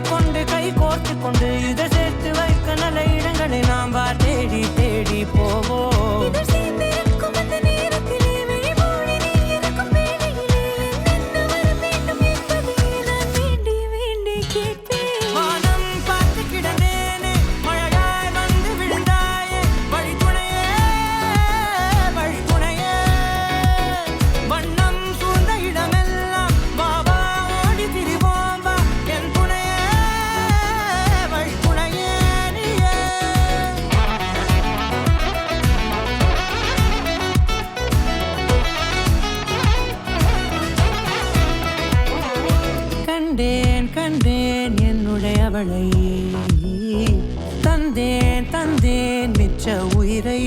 கொண்டு கை கோர்த்து கொண்டு இதை சேர்த்து வைக்க நல்ல இடங்களை நாம் தேடி தேடி போவோம். வானம் பார்த்து கிடந்தேனே, மழையாய் வந்து விழுந்தாயே, வழித்துணையே வழித்துணையே. வண்ணம் சூழ்ந்த இடமெல்லாம் வா வா ஓடி திரிவோம் வா, என் துணையே வழித்துணையே நீயே. கண்டேன் கண்டேன் என்னுடையவளை, தந்தேன் தந்தேன் மிச்ச உயிரை.